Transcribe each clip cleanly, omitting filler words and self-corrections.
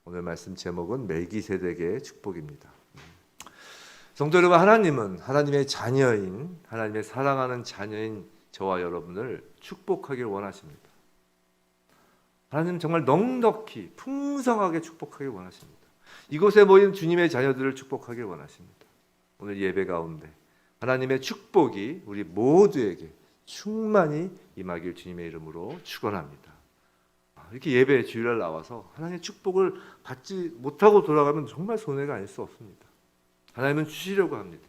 오늘 말씀 제목은 멜기세덱의 축복입니다. 성도 여러분, 하나님은 하나님의 자녀인, 하나님의 사랑하는 자녀인 저와 여러분을 축복하길 원하십니다. 하나님은 정말 넉넉히 풍성하게 축복하길 원하십니다. 이곳에 모인 주님의 자녀들을 축복하길 원하십니다. 오늘 예배 가운데 하나님의 축복이 우리 모두에게 충만히 임하길 주님의 이름으로 축원합니다. 이렇게 예배 주일날 나와서 하나님의 축복을 받지 못하고 돌아가면 정말 손해가 아닐 수 없습니다. 하나님은 주시려고 합니다.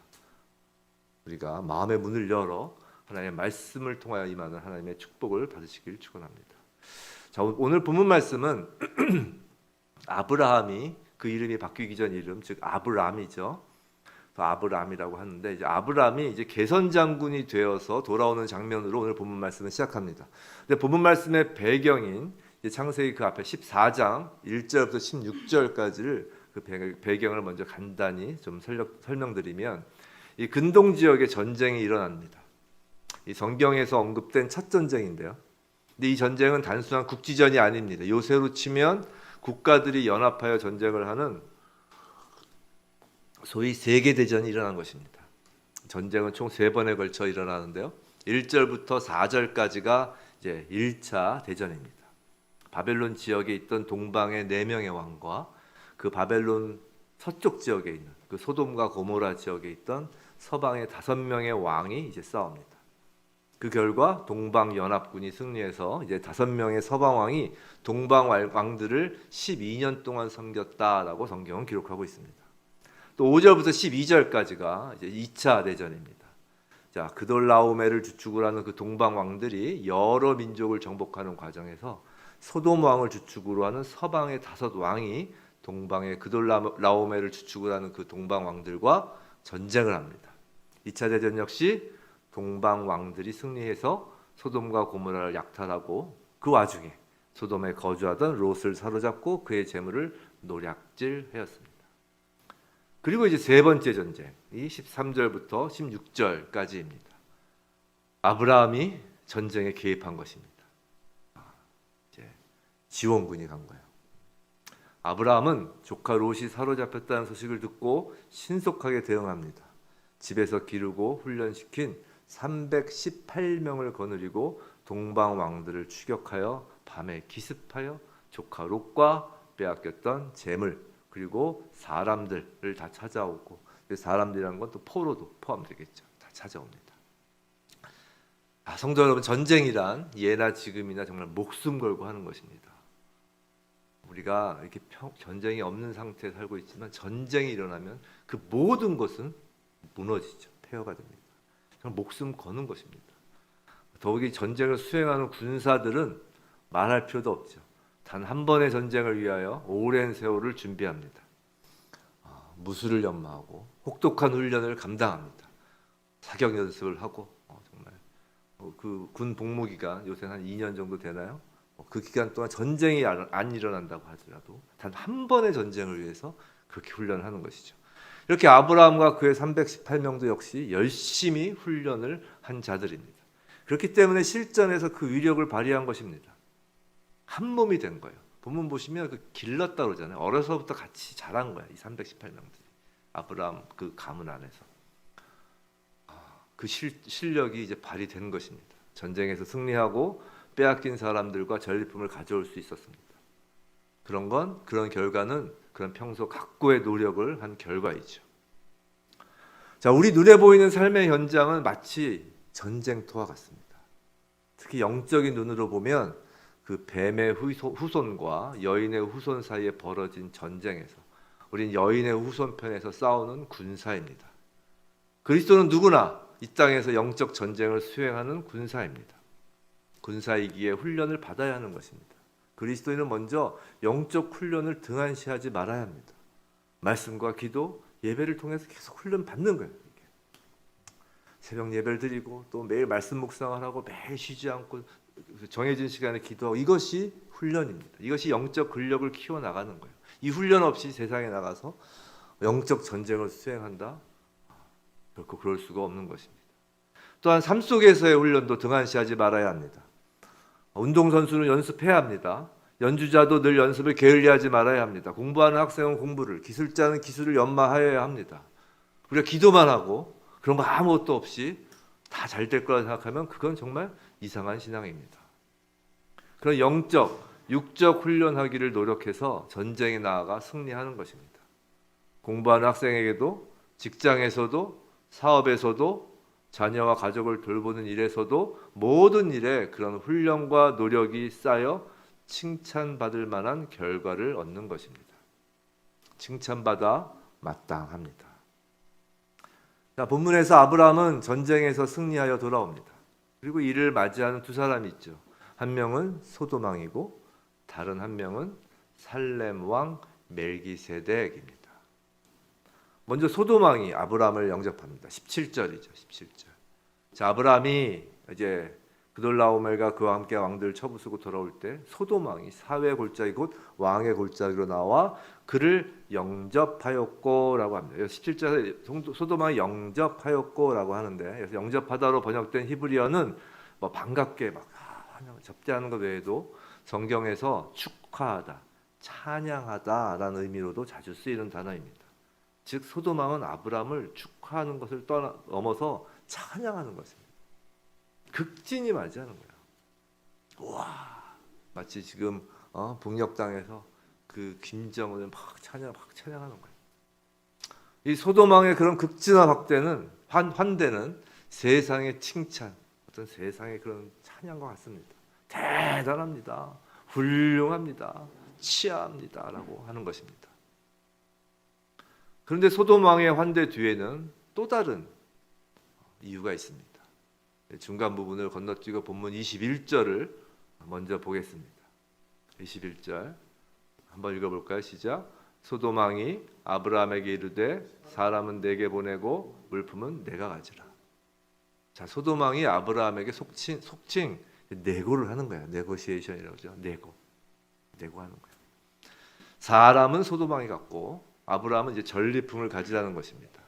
우리가 마음의 문을 열어 하나님의 말씀을 통하여 임하는 하나님의 축복을 받으시길 축원합니다. 자, 오늘 본문 말씀은 아브라함이, 그 이름이 바뀌기 전 이름, 즉 아브람이죠. 아브람이라고 하는데, 이제 아브람이 이제 개선 장군이 되어서 돌아오는 장면으로 오늘 본문 말씀을 시작합니다. 근데 본문 말씀의 배경인 창세기 그 앞에 14장 1절부터 16절까지를 그 배경을 먼저 간단히 좀 설명드리면, 이 근동 지역에 전쟁이 일어납니다. 이 성경에서 언급된 첫 전쟁인데요. 근데 이 전쟁은 단순한 국지전이 아닙니다. 요새로 치면 국가들이 연합하여 전쟁을 하는 소위 세계대전이 일어난 것입니다. 전쟁은 총 3번에 걸쳐 일어나는데요. 1절부터 4절까지가 이제 1차 대전입니다. 바벨론 지역에 있던 동방의 4명의 왕과 그 바벨론 서쪽 지역에 있는 그 소돔과 고모라 지역에 있던 서방의 5명의 왕이 이제 싸웁니다. 그 결과 동방 연합군이 승리해서 이제 5명의 서방 왕이 동방 왕들을 12년 동안 섬겼다라고 성경은 기록하고 있습니다. 또 5절부터 12절까지가 이제 2차 대전입니다. 자, 그돌라오메를 주축으로 하는 그 동방 왕들이 여러 민족을 정복하는 과정에서 소돔 왕을 주축으로 하는 서방의 5 왕이 동방의 그돌라오메를 주축으로 하는 그 동방 왕들과 전쟁을 합니다. 2차 대전 역시 동방 왕들이 승리해서 소돔과 고모라를 약탈하고, 그 와중에 소돔에 거주하던 롯을 사로잡고 그의 재물을 노략질하였습니다. 그리고 이제 3번째 전쟁, 이 13절부터 16절까지입니다. 아브라함이 전쟁에 개입한 것입니다. 이제 지원군이 간 거예요. 아브라함은 조카 롯이 사로잡혔다는 소식을 듣고 신속하게 대응합니다. 집에서 기르고 훈련시킨 318명을 거느리고 동방 왕들을 추격하여 밤에 기습하여 조카 롯과 빼앗겼던 재물, 그리고 사람들을 다 찾아오고, 사람들이라는 건 또 포로도 포함되겠죠. 다 찾아옵니다. 성도 여러분, 전쟁이란 예나 지금이나 정말 목숨 걸고 하는 것입니다. 우리가 이렇게 전쟁이 없는 상태에 살고 있지만 전쟁이 일어나면 그 모든 것은 무너지죠. 폐허가 됩니다. 정말 목숨 거는 것입니다. 더욱이 전쟁을 수행하는 군사들은 말할 필요도 없죠. 단 한 번의 전쟁을 위하여 오랜 세월을 준비합니다. 무술을 연마하고 혹독한 훈련을 감당합니다. 사격 연습을 하고, 정말 그 군 복무 기간 요새는 한 2년 정도 되나요? 그 기간 동안 전쟁이 안 일어난다고 하더라도 단 한 번의 전쟁을 위해서 그렇게 훈련을 하는 것이죠. 이렇게 아브라함과 그의 318명도 역시 열심히 훈련을 한 자들입니다. 그렇기 때문에 실전에서 그 위력을 발휘한 것입니다. 한 몸이 된 거예요. 본문 보시면 그 길렀다 그러잖아요. 어려서부터 같이 자란 거야, 이 318명들이. 아브라함 그 가문 안에서. 그 실력이 이제 발휘된 것입니다. 전쟁에서 승리하고 빼앗긴 사람들과 전리품을 가져올 수 있었습니다. 그런 결과는 그런 평소 각고의 노력을 한 결과이죠. 자, 우리 눈에 보이는 삶의 현장은 마치 전쟁터와 같습니다. 특히 영적인 눈으로 보면 그 뱀의 후손과 여인의 후손 사이에 벌어진 전쟁에서 우린 여인의 후손편에서 싸우는 군사입니다. 그리스도는 누구나 이 땅에서 영적 전쟁을 수행하는 군사입니다. 군사이기에 훈련을 받아야 하는 것입니다. 그리스도인은 먼저 영적 훈련을 등한시하지 말아야 합니다. 말씀과 기도, 예배를 통해서 계속 훈련 받는 거예요. 새벽 예배를 드리고 또 매일 말씀 묵상을 하고 매일 쉬지 않고 정해진 시간에 기도하고, 이것이 훈련입니다. 이것이 영적 근력을 키워나가는 거예요. 이 훈련 없이 세상에 나가서 영적 전쟁을 수행한다? 결코 그럴 수가 없는 것입니다. 또한 삶 속에서의 훈련도 등한시하지 말아야 합니다. 운동선수는 연습해야 합니다. 연주자도 늘 연습을 게을리하지 말아야 합니다. 공부하는 학생은 공부를, 기술자는 기술을 연마하여야 합니다. 우리가 기도만 하고 그런 거 아무것도 없이 다 잘 될 거라 생각하면 그건 정말 이상한 신앙입니다. 그런 영적, 육적 훈련하기를 노력해서 전쟁에 나아가 승리하는 것입니다. 공부하는 학생에게도, 직장에서도, 사업에서도, 자녀와 가족을 돌보는 일에서도 모든 일에 그런 훈련과 노력이 쌓여 칭찬받을 만한 결과를 얻는 것입니다. 칭찬받아 마땅합니다. 자, 본문에서 아브라함은 전쟁에서 승리하여 돌아옵니다. 그리고 이를 맞이하는 두 사람이 있죠. 한 명은 소돔 왕이고 다른 한 명은 살렘 왕 멜기세덱입니다. 먼저 소돔 왕이 아브라함을 영접합니다. 17절이죠. 17절. 자, 아브라함이 이제 그돌라오멜과 그와 함께 왕들 처부수고 돌아올 때 소돔 왕이 사회 골짜기 곧 왕의 골짜기로 나와 그를 영접하였고라고 합니다. 17절에 소돔 왕이 영접하였고라고 하는데, 그래서 영접하다로 번역된 히브리어는 뭐 반갑게 막 접대하는 것 외에도 성경에서 축하하다, 찬양하다라는 의미로도 자주 쓰이는 단어입니다. 즉 소돔 왕은 아브라함을 축하하는 것을 넘어서 찬양하는 것입니다. 극진히 맞이하는 거야. 와, 마치 지금 북녘 땅에서 그 김정은을 막 찬양하는 거야. 이 소돔 왕의 그런 극진한 환대는 세상의 칭찬, 어떤 세상의 그런 찬양과 같습니다. 대단합니다. 훌륭합니다. 치하합니다라고 하는 것입니다. 그런데 소돔 왕의 환대 뒤에는 또 다른 이유가 있습니다. 중간 부분을 건너뛰고 본문 21절을 먼저 보겠습니다. 21절 한번 읽어볼까요? 시작. 소돔 왕이 아브라함에게 이르되 사람은 내게 보내고 물품은 내가 가지라. 자, 소돔 왕이 아브라함에게 속칭 네고를 하는 거예요. 네고시에이션이라고 하죠. 네고 하는 거예요. 사람은 소돔 왕이 갖고 아브라함은 이제 전리품을 가지라는 것입니다.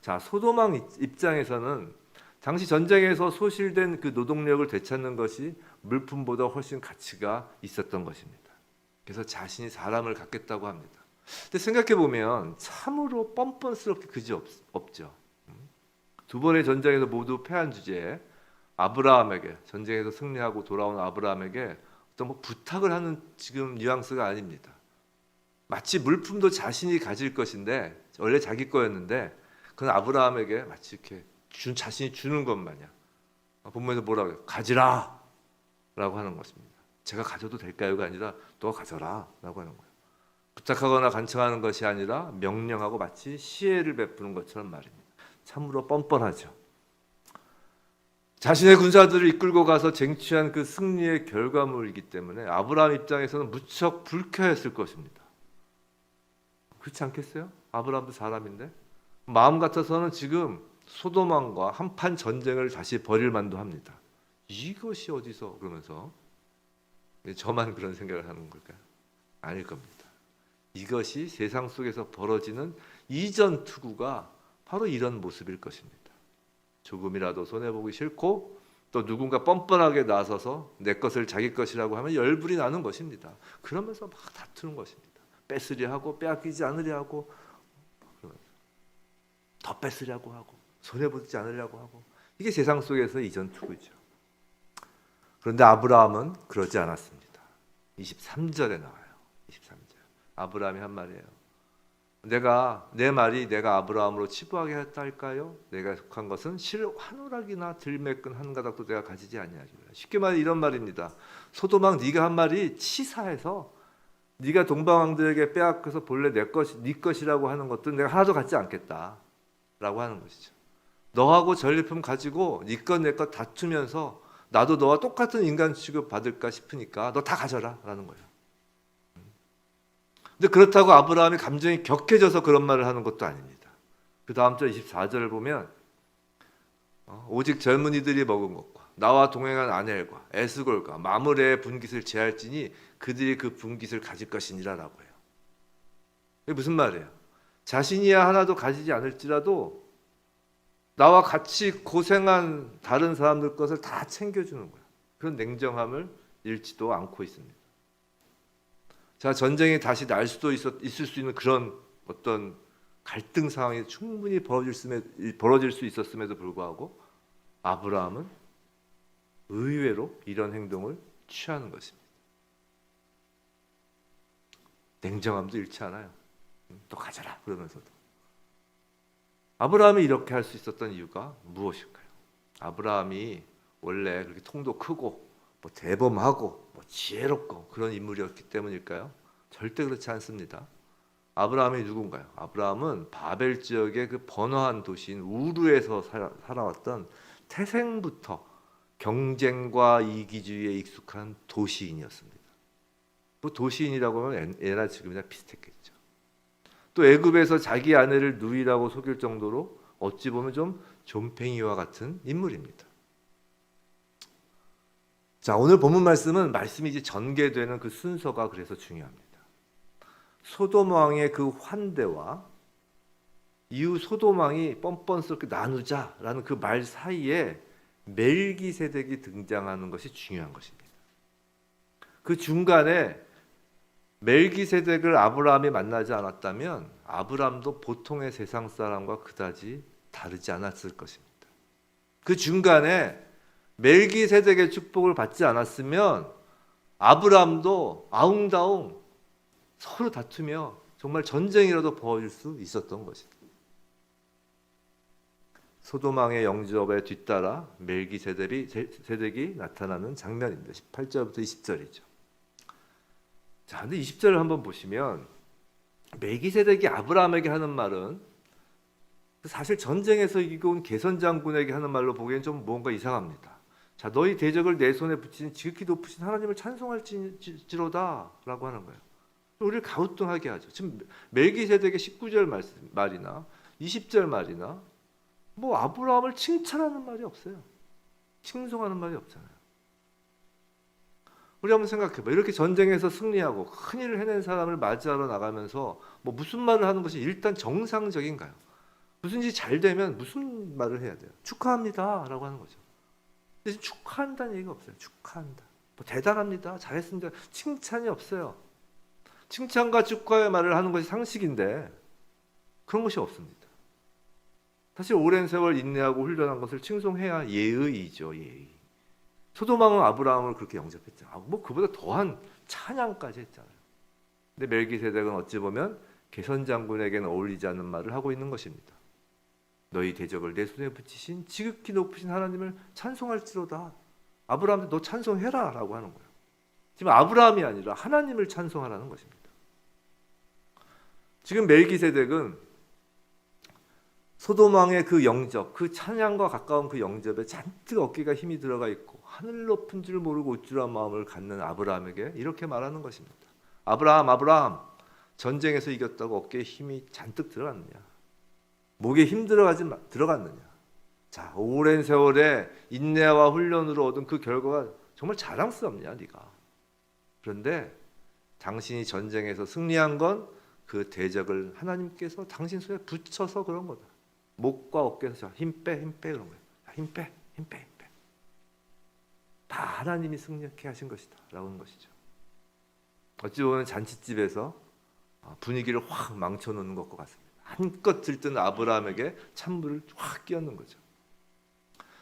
자, 소돔 왕 입장에서는 당시 전쟁에서 소실된 그 노동력을 되찾는 것이 물품보다 훨씬 가치가 있었던 것입니다. 그래서 자신이 사람을 갖겠다고 합니다. 근데 생각해 보면 참으로 뻔뻔스럽게 그지 없죠. 두 번의 전쟁에서 모두 패한 주제에 아브라함에게, 전쟁에서 승리하고 돌아온 아브라함에게 어떤 뭐 부탁을 하는 지금 뉘앙스가 아닙니다. 마치 물품도 자신이 가질 것인데 원래 자기 거였는데 그건 아브라함에게 마치 이렇게 자신이 주는 것 마냥, 본문에서 뭐라고 해요? 가지라 라고 하는 것입니다. 제가 가져도 될까요가 아니라 너가 가져라 라고 하는 거예요. 부탁하거나 간청하는 것이 아니라 명령하고 마치 시혜를 베푸는 것처럼 말입니다. 참으로 뻔뻔하죠. 자신의 군사들을 이끌고 가서 쟁취한 그 승리의 결과물이기 때문에 아브라함 입장에서는 무척 불쾌했을 것입니다. 그렇지 않겠어요? 아브라함도 사람인데 마음 같아서는 지금 소돔 왕과 한판 전쟁을 다시 벌일 만도 합니다. 이것이 어디서, 그러면서 저만 그런 생각을 하는 걸까요? 아닐 겁니다. 이것이 세상 속에서 벌어지는 이전 투구가 바로 이런 모습일 것입니다. 조금이라도 손해보기 싫고 또 누군가 뻔뻔하게 나서서 내 것을 자기 것이라고 하면 열불이 나는 것입니다. 그러면서 막 다투는 것입니다. 뺏으려 하고 빼앗기지 않으려 하고 더 뺏으려고 하고 손해보지 않으려고 하고, 이게 세상 속에서 이전 투구죠. 그런데 아브라함은 그러지 않았습니다. 23절에 나와요. 23절. 아브라함이 한 말이에요. 내 말이 내가 아브라함으로 치부하게 했다 할까요? 내가 속한 것은 실 한오락이나 들매끈 한 가닥도 내가 가지지 아니하리라. 쉽게 말해 이런 말입니다. 소돔 왕 네가 한 말이 치사해서 네가 동방 왕들에게 빼앗겨서 본래 네 것이라고 하는 것도 내가 하나도 갖지 않겠다라고 하는 것이죠. 너하고 전리품 가지고 네 것 내 것 다투면서 나도 너와 똑같은 인간 취급 받을까 싶으니까 너 다 가져라 라는 거예요. 근데 그렇다고 아브라함이 감정이 격해져서 그런 말을 하는 것도 아닙니다. 그 다음 절 24절을 보면 오직 젊은이들이 먹은 것과 나와 동행한 아넬과 에스골과 마므레의 분깃을 제할지니 그들이 그 분깃을 가질 것이니라 라고 해요. 이게 무슨 말이에요? 자신이야 하나도 가지지 않을지라도 나와 같이 고생한 다른 사람들 것을 다 챙겨주는 거예요. 그런 냉정함을 잃지도 않고 있습니다. 자, 전쟁이 다시 날 수도 있을 수 있는 그런 어떤 갈등 상황이 충분히 벌어질 수 있었음에도 불구하고 아브라함은 의외로 이런 행동을 취하는 것입니다. 냉정함도 잃지 않아요. 또 가져라 그러면서도. 아브라함이 이렇게 할 수 있었던 이유가 무엇일까요? 아브라함이 원래 그렇게 통도 크고 뭐 대범하고 뭐 지혜롭고 그런 인물이었기 때문일까요? 절대 그렇지 않습니다. 아브라함이 누군가요? 아브라함은 바벨 지역의 그 번화한 도시인 우르에서 살아왔던 태생부터 경쟁과 이기주의에 익숙한 도시인이었습니다. 뭐 도시인이라고 하면 예나 지금이나 비슷했겠죠. 또 애굽에서 자기 아내를 누이라고 속일 정도로 어찌 보면 좀 존팽이와 같은 인물입니다. 자, 오늘 본문 말씀이 이제 전개되는 그 순서가 그래서 중요합니다. 소돔 왕의 그 환대와 이후 소돔 왕이 뻔뻔스럽게 나누자라는 그 말 사이에 멜기세덱이 등장하는 것이 중요한 것입니다. 그 중간에 멜기세덱을 아브라함이 만나지 않았다면 아브라함도 보통의 세상 사람과 그다지 다르지 않았을 것입니다. 그 중간에 멜기세덱의 축복을 받지 않았으면 아브라함도 아웅다웅 서로 다투며 정말 전쟁이라도 벌어질 수 있었던 것입니다. 소돔 왕의 영접에 뒤따라 멜기세덱이 나타나는 장면입니다. 18절부터 20절이죠. 자, 근데 20절을 한번 보시면 멜기세덱이 아브라함에게 하는 말은 사실 전쟁에서 이기고 온 게선 장군에게 하는 말로 보기엔 좀 뭔가 이상합니다. 자, 너희 대적을 내 손에 붙이신 지극히 높으신 하나님을 찬송할지로다라고 하는 거예요. 우리를 가우뚱하게 하죠. 지금 멜기세덱의 19절 말이나 20절 말이나 뭐 아브라함을 칭찬하는 말이 없어요. 칭송하는 말이 없잖아요. 우리 한번 생각해봐. 이렇게 전쟁에서 승리하고 큰일을 해낸 사람을 맞이하러 나가면서 뭐 무슨 말을 하는 것이 일단 정상적인가요? 무슨 일이 잘 되면 무슨 말을 해야 돼요? 축하합니다 라고 하는 거죠. 근데 축하한다는 얘기가 없어요. 축하한다. 뭐 대단합니다. 잘했습니다. 칭찬이 없어요. 칭찬과 축하의 말을 하는 것이 상식인데 그런 것이 없습니다. 사실 오랜 세월 인내하고 훈련한 것을 칭송해야 예의이죠. 예의. 소돔 왕은 아브라함을 그렇게 영접했죠. 뭐 그보다 더한 찬양까지 했잖아요. 근데 멜기세덱은 어찌 보면 게선 장군에게는 어울리지 않는 말을 하고 있는 것입니다. 너희 대적을 내 손에 붙이신 지극히 높으신 하나님을 찬송할지로다. 아브라함한테 너 찬송해라 라고 하는 거예요. 지금 아브라함이 아니라 하나님을 찬송하라는 것입니다. 지금 멜기세덱은 소돔 왕의 그 영접, 그 찬양과 가까운 그 영접에 잔뜩 어깨가 힘이 들어가 있고 하늘 높은 줄 모르고 우쭐한 마음을 갖는 아브라함에게 이렇게 말하는 것입니다. 아브라함, 전쟁에서 이겼다고 어깨에 힘이 잔뜩 들어갔느냐? 목에 힘 들어갔느냐? 자, 오랜 세월의 인내와 훈련으로 얻은 그 결과가 정말 자랑스럽냐, 네가? 그런데 당신이 전쟁에서 승리한 건 그 대적을 하나님께서 당신 손에 붙여서 그런 거다. 목과 어깨에서 힘 빼 그런 거예요. 힘 빼. 다 하나님이 승리케 하신 것이다 라고 하는 것이죠. 어찌 보면 잔치집에서 분위기를 확 망쳐놓는 것과 같습니다. 한껏 들뜬 아브라함에게 찬물을 확 끼얹는 거죠.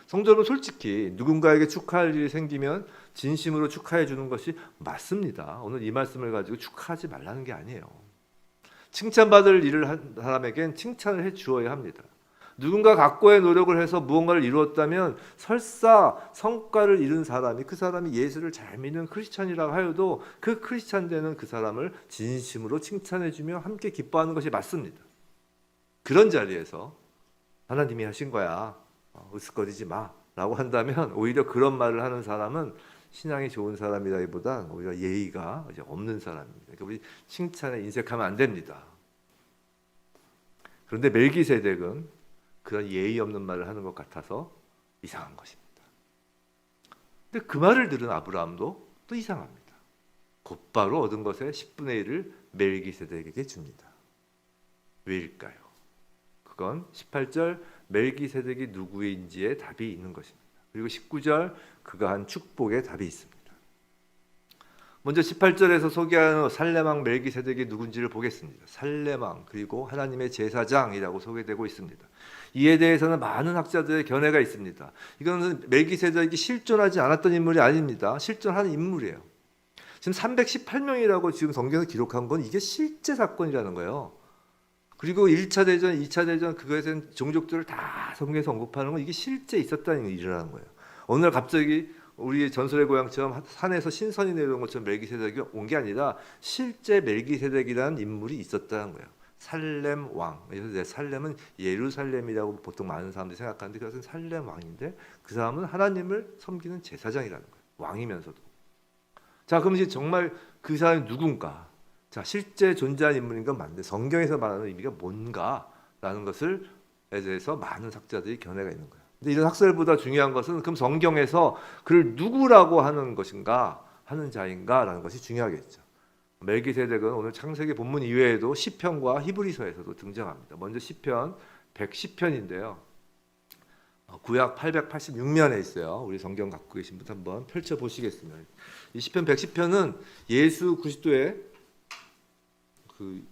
성도 여러분, 솔직히 누군가에게 축하할 일이 생기면 진심으로 축하해 주는 것이 맞습니다. 오늘 이 말씀을 가지고 축하하지 말라는 게 아니에요. 칭찬받을 일을 한 사람에겐 칭찬을 해 주어야 합니다. 누군가 각고의 노력을 해서 무언가를 이루었다면 설사 성과를 이룬 사람이 그 사람이 예수를 잘 믿는 크리스찬이라고 하여도 그 크리스찬 되는 그 사람을 진심으로 칭찬해 주며 함께 기뻐하는 것이 맞습니다. 그런 자리에서 하나님이 하신 거야, 으쓱거리지 마 라고 한다면 오히려 그런 말을 하는 사람은 신앙이 좋은 사람이라기보다 오히려 예의가 없는 사람입니다. 그러니까 우리 칭찬에 인색하면 안 됩니다. 그런데 멜기세덱은 그런 예의 없는 말을 하는 것 같아서 이상한 것입니다. 근데 그 말을 들은 아브라함도 또 이상합니다. 곧바로 얻은 것의 10분의 1을 멜기세덱에게 줍니다. 왜일까요? 그건 18절 멜기세덱이 누구인지의 답이 있는 것입니다. 그리고 19절 그가 한 축복의 답이 있습니다. 먼저 18절에서 소개하는 살렘왕 멜기세덱이 누군지를 보겠습니다. 살렘왕 그리고 하나님의 제사장이라고 소개되고 있습니다. 이에 대해서는 많은 학자들의 견해가 있습니다. 이거는 멜기세덱이 실존하지 않았던 인물이 아닙니다. 실존하는 인물이에요. 지금 318명이라고 지금 성경에서 기록한 건 이게 실제 사건이라는 거예요. 그리고 1차 대전, 2차 대전 그거에 대한 종족들을 다 성경에서 언급하는 건 이게 실제 있었다는 일이라는 거예요. 어느 날 갑자기 우리 전설의 고향처럼 산에서 신선이 내려온 것처럼 멜기세덱이 온 게 아니라 실제 멜기세덱이라는 인물이 있었다는 거예요. 살렘 왕. 그래서 살렘은 예루살렘이라고 보통 많은 사람들이 생각하는데 그것은 살렘 왕인데 그 사람은 하나님을 섬기는 제사장이라는 거예요. 왕이면서도. 자, 그럼 이제 정말 그 사람이 누군가? 자, 실제 존재하는 인물인 건 맞는데 성경에서 말하는 의미가 뭔가라는 것을 대해서 많은 학자들이 견해가 있는 거예요. 근데 이런 학설보다 중요한 것은 그럼 성경에서 그를 누구라고 하는 것인가, 하는 자인가라는 것이 중요하겠죠. 멜기세덱은 오늘 창세기 본문 이외에도 시편과 히브리서에서도 등장합니다. 먼저 시편 110편인데요. 구약 886면에 있어요. 우리 성경 갖고 계신 분 한번 펼쳐 보시겠습니다. 이 시편 110편은 예수 그리스도의 그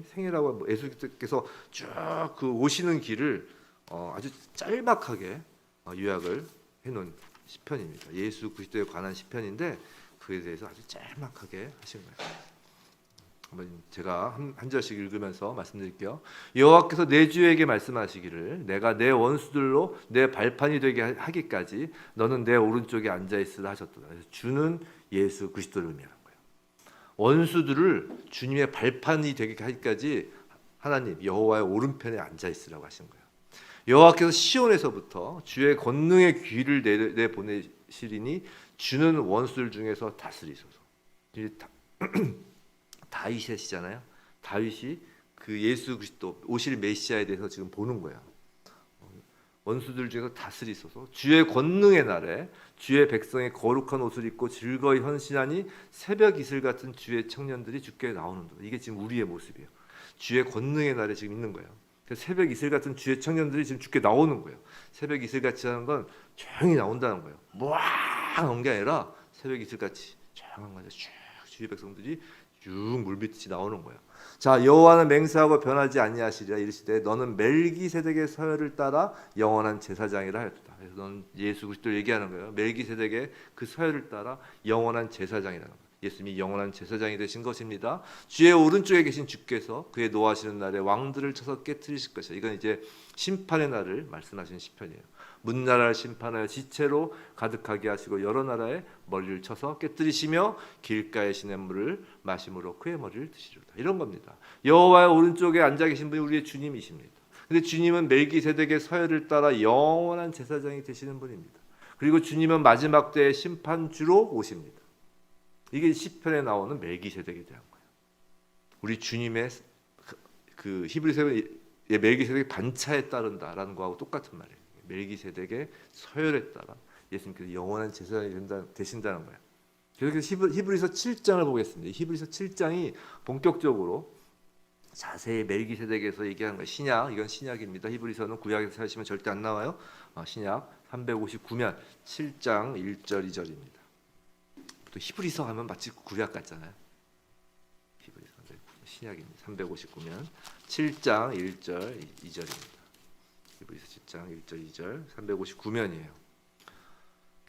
생애라고 예수께서 쭉 그 오시는 길을 아주 짤막하게 요약을 해놓은 시편입니다. 예수 그리스도에 관한 시편인데 그에 대해서 아주 짤막하게 하신 거예요. 한번 제가 한 절씩 읽으면서 말씀드릴게요. 여호와께서 내 주에게 말씀하시기를 내가 내 원수들로 내 발판이 되게 하기까지 너는 내 오른쪽에 앉아 있으라 하셨도다. 그래서 주는 예수 그리스도를 의미하는 거예요. 원수들을 주님의 발판이 되게 하기까지 하나님 여호와의 오른편에 앉아 있으라고 하신 거예요. 여호와께서 시온에서부터 주의 권능의 귀를 내보내시리니 주는 원수들 중에서 다스리소서. 다윗이시잖아요. 다윗이 그 예수 그리스도 오실 메시아에 대해서 지금 보는 거야. 원수들 중에서 다스리소서. 주의 권능의 날에 주의 백성의 거룩한 옷을 입고 즐거이 헌신하니 새벽 이슬 같은 주의 청년들이 주께 나오는도다. 이게 지금 우리의 모습이에요. 주의 권능의 날에 지금 있는 거예요. 새벽 이슬 같은 주의 청년들이 지금 주께 나오는 거예요. 새벽 이슬 같이 하는 건 조용히 나온다는 거예요. 뭐 나온 게 아니라 새벽 이슬 같이 조용한 거죠. 쭉 주의 백성들이 쭉 물빛이 나오는 거예요. 자, 여호와는 맹세하고 변하지 아니하시리라 이르시되 너는 멜기세덱의 서열을 따라 영원한 제사장이라 하였다. 그래서 너는 예수 그리스도를 얘기하는 거예요. 멜기세덱의 그 서열을 따라 영원한 제사장이라는 거예요. 예수님이 영원한 제사장이 되신 것입니다. 주의 오른쪽에 계신 주께서 그의 노하시는 날에 왕들을 쳐서 깨트리실 것이다. 이건 이제 심판의 날을 말씀하시는 시편이에요. 문나라를 심판하여 지체로 가득하게 하시고 여러 나라의 머리를 쳐서 깨뜨리시며 길가의 시냇물을 마심으로 그의 머리를 드시리로다. 이런 겁니다. 여호와의 오른쪽에 앉아 계신 분이 우리의 주님이십니다. 근데 주님은 멜기세덱의 서열을 따라 영원한 제사장이 되시는 분입니다. 그리고 주님은 마지막 때의 심판주로 오십니다. 이게 시편에 나오는 멜기세덱에 대한 거예요. 우리 주님의 그 히브리서의 멜기세덱의 반차에 따른다라는 거하고 똑같은 말이에요. 멜기세덱의 서열에 따라 예수님께서 영원한 제사장이 되신다는 거예요. 그래서 히브리서 7장을 보겠습니다. 히브리서 7장이 본격적으로 자세히 멜기세덱에서 얘기하는 거예요. 신약, 이건 신약입니다. 히브리서는 구약에서 찾으시면 절대 안 나와요. 신약 359면 7장 1절 2절입니다. 또 히브리서 하면 마치 구약 같잖아요. 히브리서 신약입니다. 359면 7장 1절 2절입니다. 히브리서 7장 1절 2절 359면이에요.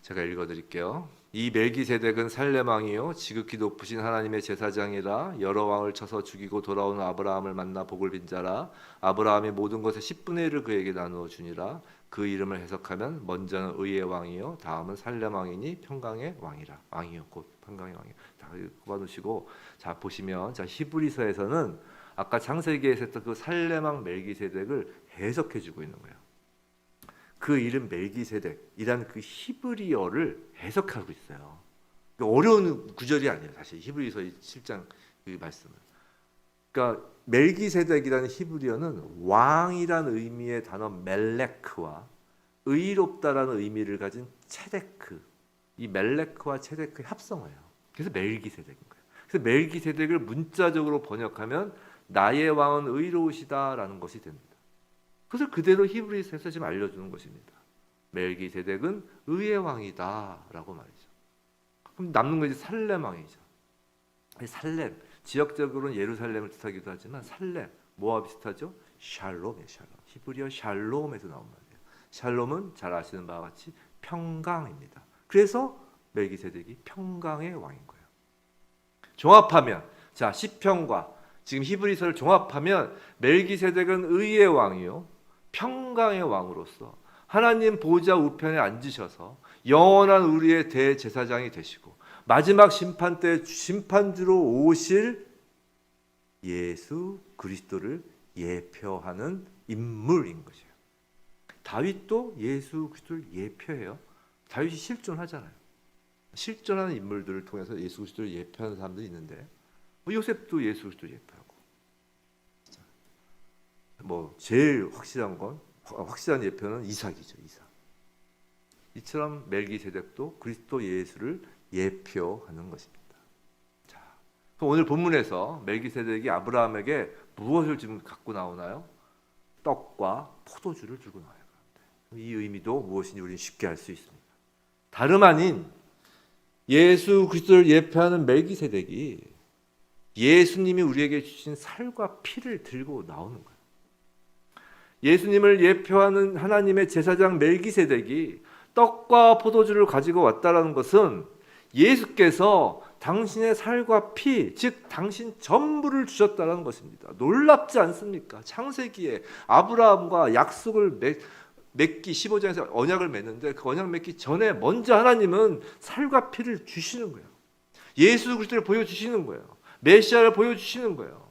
제가 읽어드릴게요. 이 멜기세덱은 살렘 왕이요 지극히 높으신 하나님의 제사장이라 여러 왕을 쳐서 죽이고 돌아오는 아브라함을 만나 복을 빈 자라. 아브라함이 모든 것의 10분의 1을 그에게 나누어 주니라. 그 이름을 해석하면 먼저는 의의 왕이요 다음은 살렘 왕이니 평강의 왕이라. 왕이요 곧 평강의 왕이요. 다 꼽아놓으시고 자 보시면 자 히브리서에서는 아까 창세기에서 했던 그 살렘 왕 멜기세덱을 해석해주고 있는 거예요. 그 이름 멜기세덱이라는 그 히브리어를 해석하고 있어요. 어려운 구절이 아니에요. 사실 히브리서 7장 그 말씀은. 그러니까 멜기세덱이라는 히브리어는 왕이라는 의미의 단어 멜레크와 의롭다라는 의미를 가진 체데크, 이 멜레크와 체데크의 합성어예요. 그래서 멜기세덱인 거예요. 그래서 멜기세덱을 문자적으로 번역하면 나의 왕은 의로우시다라는 것이 됩니다. 그것을 그대로 히브리서에서 지금 알려주는 것입니다. 멜기세덱은 의의 왕이다라고 말이죠. 그럼 남는 것이 살렘 왕이죠. 살렘, 지역적으로는 예루살렘을 뜻하기도 하지만 살렘, 뭐와 비슷하죠? 샬롬이에요. 샬롬. 히브리어 샬롬에서 나온 말이에요. 샬롬은 잘 아시는 바와 같이 평강입니다. 그래서 멜기세덱이 평강의 왕인 거예요. 종합하면, 자, 시편과 지금 히브리서를 종합하면 멜기세덱은 의의 왕이요, 평강의 왕으로서 하나님 보좌 우편에 앉으셔서 영원한 우리의 대제사장이 되시고 마지막 심판 때 심판주로 오실 예수 그리스도를 예표하는 인물인 것이에요. 다윗도 예수 그리스도를 예표해요. 다윗이 실존하잖아요. 실존하는 인물들을 통해서 예수 그리스도를 예표하는 사람들이 있는데 요셉도 예수 그리스도를 예표하고, 뭐 제일 확실한 예표는 이삭이죠. 이삭. 이처럼 멜기세덱도 그리스도 예수를 예표하는 것입니다. 자, 그럼 오늘 본문에서 멜기세덱이 아브라함에게 무엇을 지금 갖고 나오나요? 떡과 포도주를 들고 나와요. 이 의미도 무엇인지 우리는 쉽게 알 수 있습니다. 다름 아닌 예수 그리스도를 예표하는 멜기세덱이 예수님이 우리에게 주신 살과 피를 들고 나오는 거예요. 예수님을 예표하는 하나님의 제사장 멜기세덱이 떡과 포도주를 가지고 왔다라는 것은 예수께서 당신의 살과 피, 즉 당신 전부를 주셨다는 것입니다. 놀랍지 않습니까? 창세기에 아브라함과 약속을 맺기 15장에서 언약을 맺는데 그 언약 맺기 전에 먼저 하나님은 살과 피를 주시는 거예요. 예수 그리스도를 보여주시는 거예요. 메시아를 보여주시는 거예요.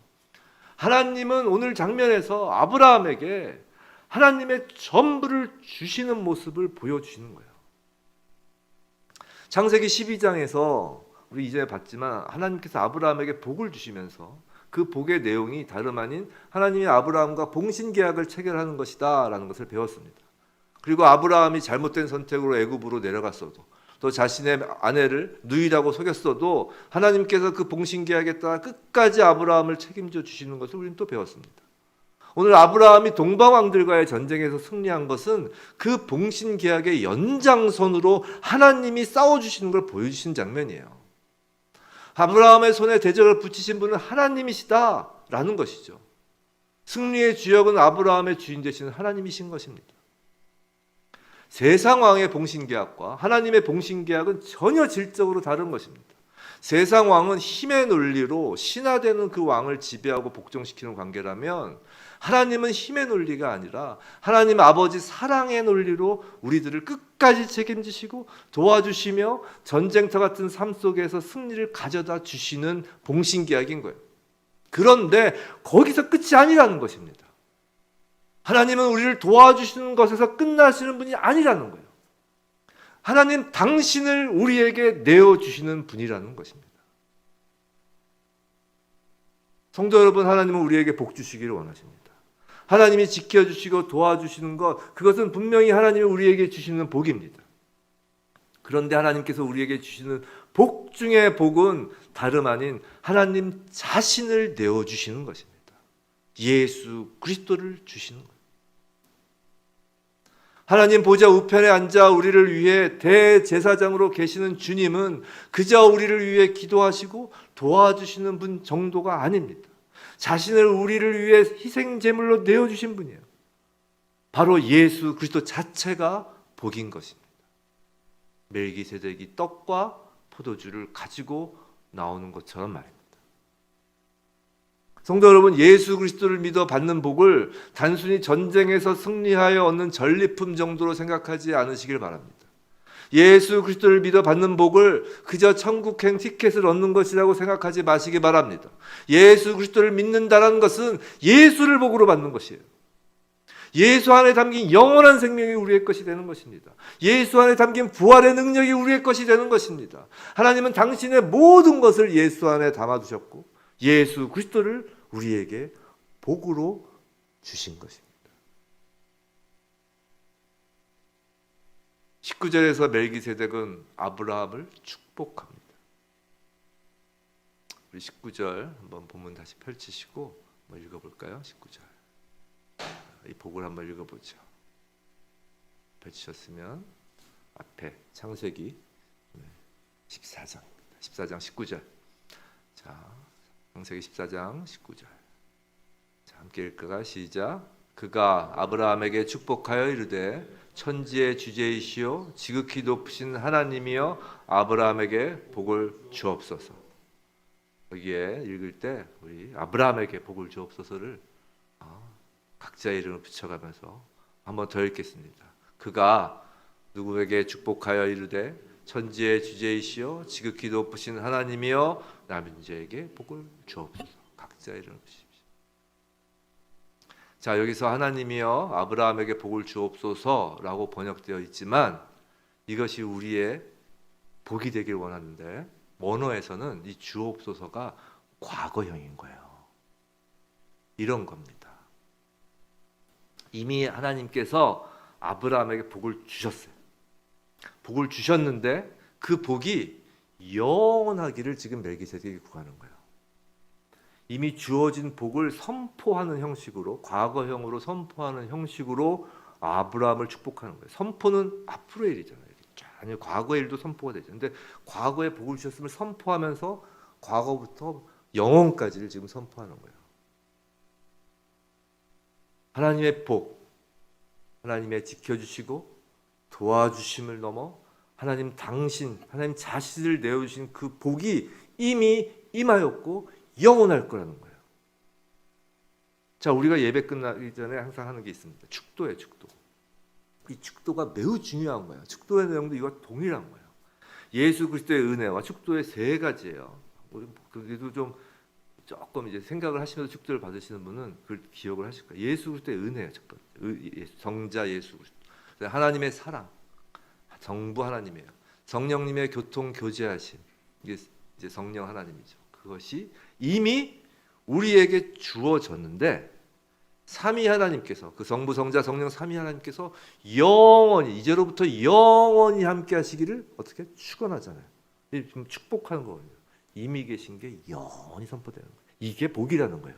하나님은 오늘 장면에서 아브라함에게 하나님의 전부를 주시는 모습을 보여주시는 거예요. 창세기 12장에서 우리 이전에 봤지만 하나님께서 아브라함에게 복을 주시면서 그 복의 내용이 다름 아닌 하나님이 아브라함과 봉신계약을 체결하는 것이다 라는 것을 배웠습니다. 그리고 아브라함이 잘못된 선택으로 애굽으로 내려갔어도 또 자신의 아내를 누이라고 속였어도 하나님께서 그 봉신계약에 따라 끝까지 아브라함을 책임져 주시는 것을 우리는 또 배웠습니다. 오늘 아브라함이 동방왕들과의 전쟁에서 승리한 것은 그 봉신계약의 연장선으로 하나님이 싸워주시는 걸 보여주신 장면이에요. 아브라함의 손에 대적을 붙이신 분은 하나님이시다라는 것이죠. 승리의 주역은 아브라함의 주인 되시는 하나님이신 것입니다. 세상 왕의 봉신계약과 하나님의 봉신계약은 전혀 질적으로 다른 것입니다. 세상 왕은 힘의 논리로 신하되는 그 왕을 지배하고 복종시키는 관계라면 하나님은 힘의 논리가 아니라 하나님 아버지 사랑의 논리로 우리들을 끝까지 책임지시고 도와주시며 전쟁터 같은 삶 속에서 승리를 가져다 주시는 봉신계약인 거예요. 그런데 거기서 끝이 아니라는 것입니다. 하나님은 우리를 도와주시는 것에서 끝나시는 분이 아니라는 거예요. 하나님 당신을 우리에게 내어주시는 분이라는 것입니다. 성도 여러분, 하나님은 우리에게 복 주시기를 원하십니다. 하나님이 지켜주시고 도와주시는 것, 그것은 분명히 하나님이 우리에게 주시는 복입니다. 그런데 하나님께서 우리에게 주시는 복 중의 복은 다름 아닌 하나님 자신을 내어주시는 것입니다. 예수 그리스도를 주시는 거예요. 하나님 보좌 우편에 앉아 우리를 위해 대제사장으로 계시는 주님은 그저 우리를 위해 기도하시고 도와주시는 분 정도가 아닙니다. 자신을 우리를 위해 희생제물로 내어주신 분이에요. 바로 예수 그리스도 자체가 복인 것입니다. 멜기세덱이 떡과 포도주를 가지고 나오는 것처럼 말입니다. 성도 여러분, 예수 그리스도를 믿어 받는 복을 단순히 전쟁에서 승리하여 얻는 전리품 정도로 생각하지 않으시길 바랍니다. 예수 그리스도를 믿어 받는 복을 그저 천국행 티켓을 얻는 것이라고 생각하지 마시기 바랍니다. 예수 그리스도를 믿는다는 것은 예수를 복으로 받는 것이에요. 예수 안에 담긴 영원한 생명이 우리의 것이 되는 것입니다. 예수 안에 담긴 부활의 능력이 우리의 것이 되는 것입니다. 하나님은 당신의 모든 것을 예수 안에 담아두셨고 예수 그리스도를 우리에게 복으로 주신 것입니다. 19절에서 멜기세덱은 아브라함을 축복합니다. 우리 19절 한번 본문 다시 펼치시고 한번 읽어볼까요? 19절 이 복을 한번 읽어보죠. 펼치셨으면 앞에 창세기 14장 19절. 자, 창세기 14장 19절. 자, 함께 읽을까? 시작. 그가 아브라함에게 축복하여 이르되 천지의 주제이시오 지극히 높으신 하나님이여 아브라함에게 복을 주옵소서. 여기에 읽을 때 우리 아브라함에게 복을 주옵소서를 각자의 이름을 붙여가면서 한번 더 읽겠습니다. 그가 누구에게 축복하여 이르되 천지의 주제이시여 지극히 높으신 하나님이여 남인자에게 복을 주옵소서. 각자의 이름을 붙이십시오. 자, 여기서 하나님이여 아브라함에게 복을 주옵소서라고 번역되어 있지만 이것이 우리의 복이 되길 원하는데 원어에서는 이 주옵소서가 과거형인 거예요. 이런 겁니다. 이미 하나님께서 아브라함에게 복을 주셨어요. 복을 주셨는데 그 복이 영원하기를 지금 멜기세덱이 구하는 거예요. 이미 주어진 복을 선포하는 형식으로, 과거형으로 선포하는 형식으로 아브라함을 축복하는 거예요. 선포는 앞으로의 일이잖아요. 아니, 과거의 일도 선포가 되죠. 근데 과거에 복을 주셨음을 선포하면서 과거부터 영원까지를 지금 선포하는 거예요. 하나님의 복, 하나님의 지켜주시고 도와주심을 넘어 하나님 당신, 하나님 자신을 내어주신 그 복이 이미 임하였고 영원할 거라는 거예요. 자, 우리가 예배 끝나기 전에 항상 하는 게 있습니다. 축도예요, 축도. 이 축도가 매우 중요한 거예요. 축도의 내용도 이와 동일한 거예요. 예수 그리스도의 은혜와 축도의 세 가지예요. 그래도 좀 조금 이제 생각을 하시면서 축도를 받으시는 분은 그걸 기억을 하실 거예요. 예수 그리스도의 은혜예요, 첫 번째. 성자 예수 그리스도. 하나님의 사랑, 정부 하나님이에요. 성령님의 교통 교제하심, 이게 이제 성령 하나님이죠. 그것이 이미 우리에게 주어졌는데 삼위 하나님께서, 그 성부 성자 성령 삼위 하나님께서 영원히, 이제로부터 영원히 함께 하시기를 어떻게 축원하잖아요. 지금 축복하는 거거든요. 이미 계신 게 영원히 선포되는 거예요. 이게 복이라는 거예요.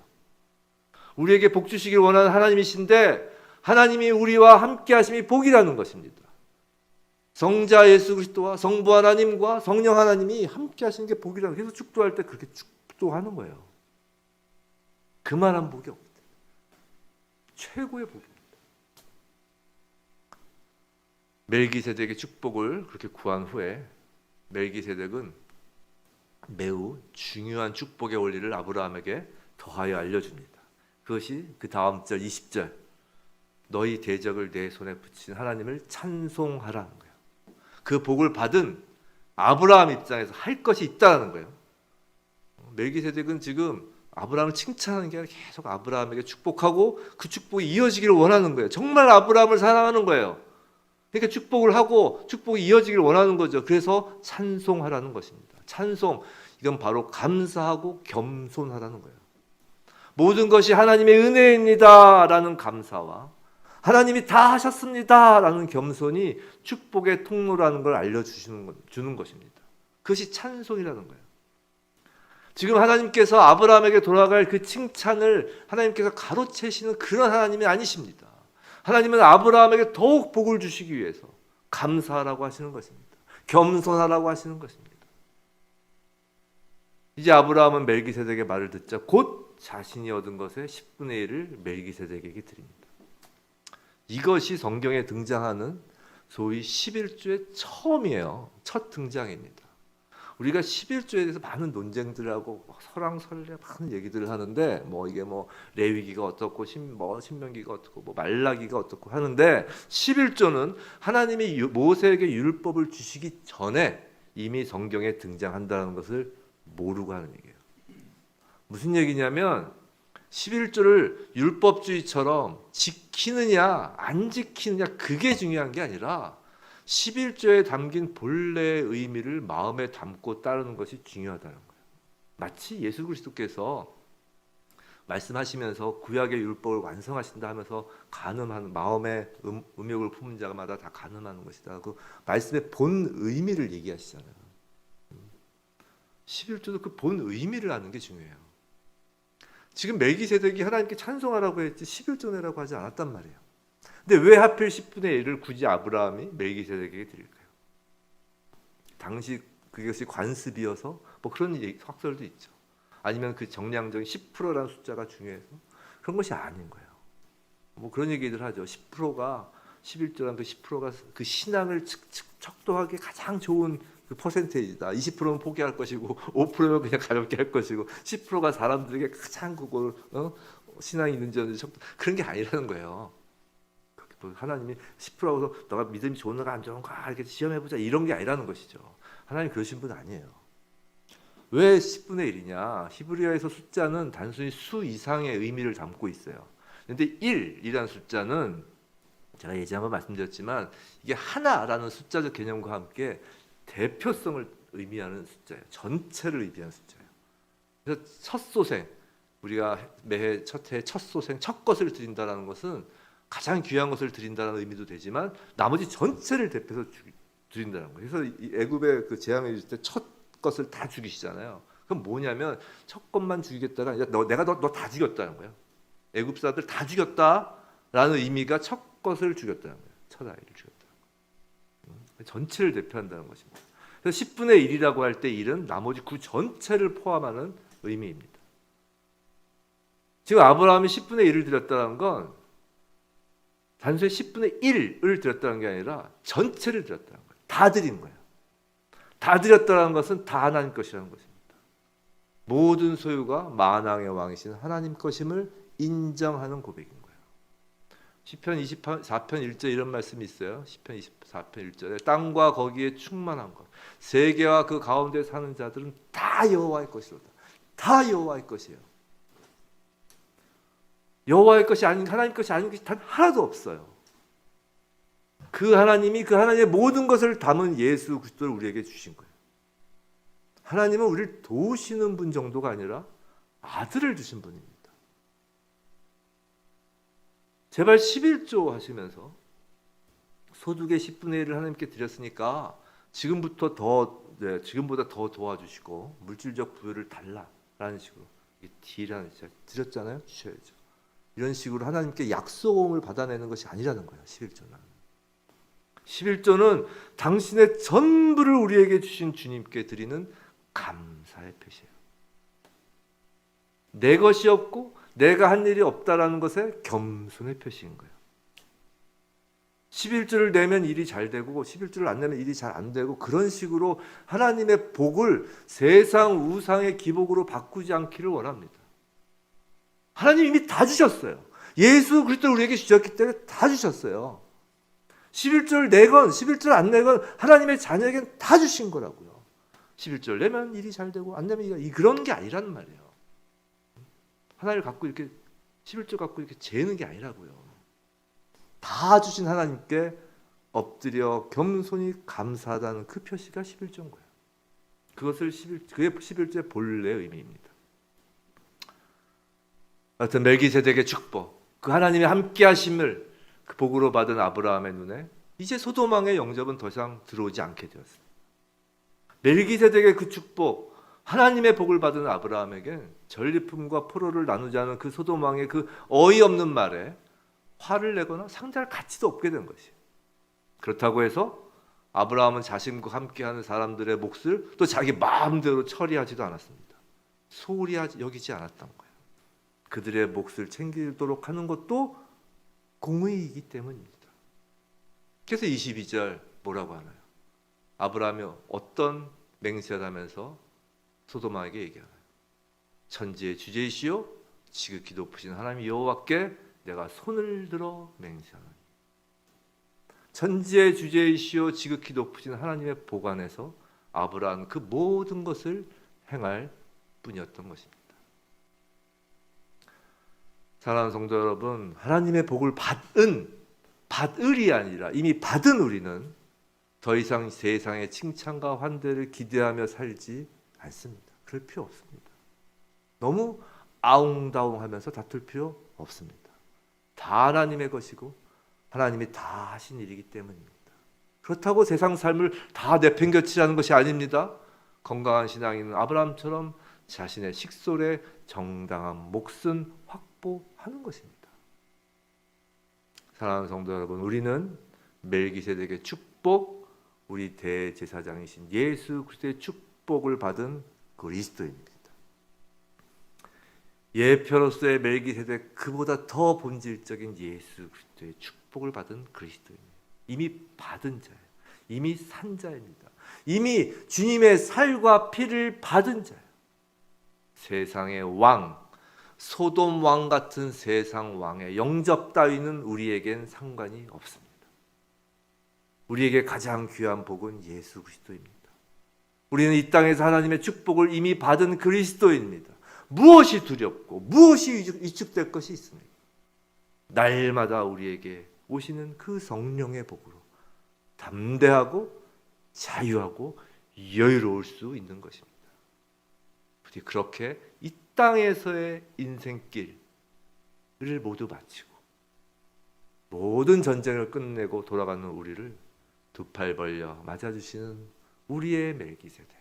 우리에게 복 주시길 원하는 하나님이신데 하나님이 우리와 함께 하심이 복이라는 것입니다. 성자 예수 그리스도와 성부 하나님과 성령 하나님이 함께 하시는 게 복이라는 거예요. 그래서 축도할 때 그렇게 축도하는 거예요. 그만한 복이 없다. 최고의 복입니다. 멜기세덱의 축복을 그렇게 구한 후에 멜기세덱은 매우 중요한 축복의 원리를 아브라함에게 더하여 알려줍니다. 그것이 그 다음 절 20절 너희 대적을 내 손에 붙인 하나님을 찬송하라는 거예요. 그 복을 받은 아브라함 입장에서 할 것이 있다는 거예요. 멜기세덱은 지금 아브라함을 칭찬하는 게 아니라 계속 아브라함에게 축복하고 그 축복이 이어지기를 원하는 거예요. 정말 아브라함을 사랑하는 거예요. 그러니까 축복을 하고 축복이 이어지기를 원하는 거죠. 그래서 찬송하라는 것입니다. 찬송, 이건 바로 감사하고 겸손하라는 거예요. 모든 것이 하나님의 은혜입니다 라는 감사와 하나님이 다 하셨습니다 라는 겸손이 축복의 통로라는 걸 주는 것입니다. 그것이 찬송이라는 거예요. 지금 하나님께서 아브라함에게 돌아갈 그 칭찬을 하나님께서 가로채시는 그런 하나님이 아니십니다. 하나님은 아브라함에게 더욱 복을 주시기 위해서 감사하라고 하시는 것입니다. 겸손하라고 하시는 것입니다. 이제 아브라함은 멜기세덱의 말을 듣자 곧 자신이 얻은 것의 10분의 1을 멜기세덱에게 드립니다. 이것이 성경에 등장하는 소위 11조의 처음이에요. 첫 등장입니다. 우리가 11조에 대해서 많은 논쟁들을 하고 설왕설래 많은 얘기들을 하는데 이게 레위기가 어떻고 신명기가 어떻고 말라기가 어떻고 하는데 11조는 하나님이 모세에게 율법을 주시기 전에 이미 성경에 등장한다는 것을 모르고 하는 얘기예요. 무슨 얘기냐면 11조를 율법주의처럼 지키느냐 안 지키느냐 그게 중요한 게 아니라 11조에 담긴 본래의 의미를 마음에 담고 따르는 것이 중요하다는 거예요. 마치 예수 그리스도께서 말씀하시면서 구약의 율법을 완성하신다 하면서 간음하는 마음에 음욕을 품은 자마다 다 간음하는 것이다. 그 말씀의 본 의미를 얘기하시잖아요. 11조도 그 본 의미를 아는 게 중요해요. 지금 멜기세덱이 하나님께 찬송하라고 했지 11조 내라고 하지 않았단 말이에요. 근데 왜 하필 10분의 1을 굳이 아브라함이 멜기세덱에게 드릴까요? 당시 그것이 관습이어서 뭐 그런 확설도 있죠. 아니면 그 정량적인 10%라는 숫자가 중요해서 그런 것이 아닌 거예요. 뭐 그런 얘기들 하죠. 10%가 11조라는 그 10%가 그 신앙을 척도하기 가장 좋은 그 퍼센테이지다. 20%는 포기할 것이고 5%는 그냥 가볍게 할 것이고 10%가 사람들에게 가장 그걸 신앙이 있는지 없는지 척도 그런 게 아니라는 거예요. 하나님이 10%하고서 너가 믿음이 좋은가 안 좋은가 이렇게 시험해보자 이런 게 아니라는 것이죠. 하나님 그러신 분 아니에요. 왜 10분의 1이냐? 히브리어에서 숫자는 단순히 수 이상의 의미를 담고 있어요. 그런데 1이라는 숫자는 제가 예전에 한번 말씀드렸지만 이게 하나라는 숫자적 개념과 함께 대표성을 의미하는 숫자예요. 전체를 의미하는 숫자예요. 그래서 첫 소생, 우리가 매해 첫 해 첫 소생, 첫 것을 드린다라는 것은 가장 귀한 것을 드린다는 의미도 되지만 나머지 전체를 대표해서 드린다는 거예요. 그래서 애굽에 그 재앙을 줄 때 첫 것을 다 죽이시잖아요. 그럼 뭐냐면 첫 것만 죽이겠다가 내가 너 다 죽였다는 거예요. 애굽사들 다 죽였다라는 의미가 첫 것을 죽였다는 거예요. 첫 아이를 죽였다는 거예요. 전체를 대표한다는 것입니다. 그래서 10분의 1이라고 할 때 1은 나머지 그 전체를 포함하는 의미입니다. 지금 아브라함이 10분의 1을 드렸다는 건 단순히 10분의 1을 드렸다는 게 아니라 전체를 드렸다는 거예요. 다 드린 거예요. 다 드렸다는 것은 다 하나님 것이라는 것입니다. 모든 소유가 만왕의 왕이신 하나님 것임을 인정하는 고백인 거예요. 시편 24편 1절 이런 말씀이 있어요. 시편 24편 1절에 땅과 거기에 충만한 것, 세계와 그 가운데 사는 자들은 다 여호와의 것이로다. 다 여호와의 것이에요. 여호와의 것이 아닌 하나님 것이 아닌 것이 단 하나도 없어요. 그 하나님이 그 하나님의 모든 것을 담은 예수 그리스도를 우리에게 주신 거예요. 하나님은 우리를 도우시는 분 정도가 아니라 아들을 주신 분입니다. 제발 11조 하시면서 소득의 10분의 1을 하나님께 드렸으니까 지금부터 지금보다 더 도와주시고 물질적 부여를 달라라는 식으로 D라는 드렸잖아요. 주셔야죠. 이런 식으로 하나님께 약속을 받아내는 것이 아니라는 거예요. 11조는. 11조는 당신의 전부를 우리에게 주신 주님께 드리는 감사의 표시예요. 내 것이 없고 내가 한 일이 없다라는 것에 겸손의 표시인 거예요. 11조를 내면 일이 잘 되고 11조를 안 내면 일이 잘 안 되고 그런 식으로 하나님의 복을 세상 우상의 기복으로 바꾸지 않기를 원합니다. 하나님 이미 다 주셨어요. 예수 그리스도를 우리에게 주셨기 때문에 다 주셨어요. 11조를 내건 11조를 안 내건 하나님의 자녀에게는 다 주신 거라고요. 11조를 내면 일이 잘 되고 안 내면 일이 그런 게 아니란 말이에요. 하나를 갖고 이렇게 11조 갖고 이렇게 재는 게 아니라고요. 다 주신 하나님께 엎드려 겸손히 감사하다는 그 표시가 11조인 거예요. 그게 11조의 본래 의미입니다. 하여튼 멜기세덱의 축복, 그 하나님의 함께 하심을 그 복으로 받은 아브라함의 눈에 이제 소돔왕의 영접은 더 이상 들어오지 않게 되었습니다. 멜기세덱의 그 축복, 하나님의 복을 받은 아브라함에게 전리품과 포로를 나누자는 그 소돔왕의 그 어이없는 말에 화를 내거나 상대할 가치도 없게 된 것이에요. 그렇다고 해서 아브라함은 자신과 함께하는 사람들의 몫을 또 자기 마음대로 처리하지도 않았습니다. 소홀히 여기지 않았던 거예요. 그들의 몫을 챙기도록 하는 것도 공의이기 때문입니다. 그래서 22절 뭐라고 하나요? 아브라함이 어떤 맹세를 하면서 소돔왕에게 얘기하나요? 천지의 주제이시오 지극히 높으신 하나님 여호와께 내가 손을 들어 맹세하노니. 천지의 주제이시오 지극히 높으신 하나님의 복 안에서 아브라함은 그 모든 것을 행할 뿐이었던 것입니다. 사랑하는 성도 여러분, 하나님의 복을 받을이 아니라 이미 받은 우리는 더 이상 세상의 칭찬과 환대를 기대하며 살지 않습니다. 그럴 필요 없습니다. 너무 아웅다웅하면서 다툴 필요 없습니다. 다 하나님의 것이고 하나님이 다 하신 일이기 때문입니다. 그렇다고 세상 삶을 다 내팽겨치라는 것이 아닙니다. 건강한 신앙인은 아브라함처럼 자신의 식솔의 정당한 몫은 확보하는 것입니다. 사랑하는 성도 여러분, 우리는 멜기세덱의 축복, 우리 대제사장이신 예수 그리스도의 축복을 받은 그리스도입니다. 예표로서의 멜기세덱, 그보다 더 본질적인 예수 그리스도의 축복을 받은 그리스도입니다. 이미 받은 자예요. 이미 산 자입니다. 이미 주님의 살과 피를 받은 자예요. 세상의 왕, 소돔 왕 같은 세상 왕의 영접 따위는 우리에겐 상관이 없습니다. 우리에게 가장 귀한 복은 예수 그리스도입니다. 우리는 이 땅에서 하나님의 축복을 이미 받은 그리스도입니다. 무엇이 두렵고 무엇이 위축될 것이 있습니까? 날마다 우리에게 오시는 그 성령의 복으로 담대하고 자유하고 여유로울 수 있는 것입니다. 부디 그렇게 이 땅에서의 인생길을 모두 마치고 모든 전쟁을 끝내고 돌아가는 우리를 두 팔 벌려 맞아주시는 우리의 멜기세덱,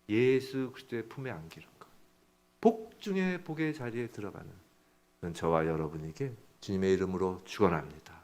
예수 그리스도의 품에 안기는 것, 복 중에 복의 자리에 들어가는 저와 여러분에게 주님의 이름으로 축원합니다.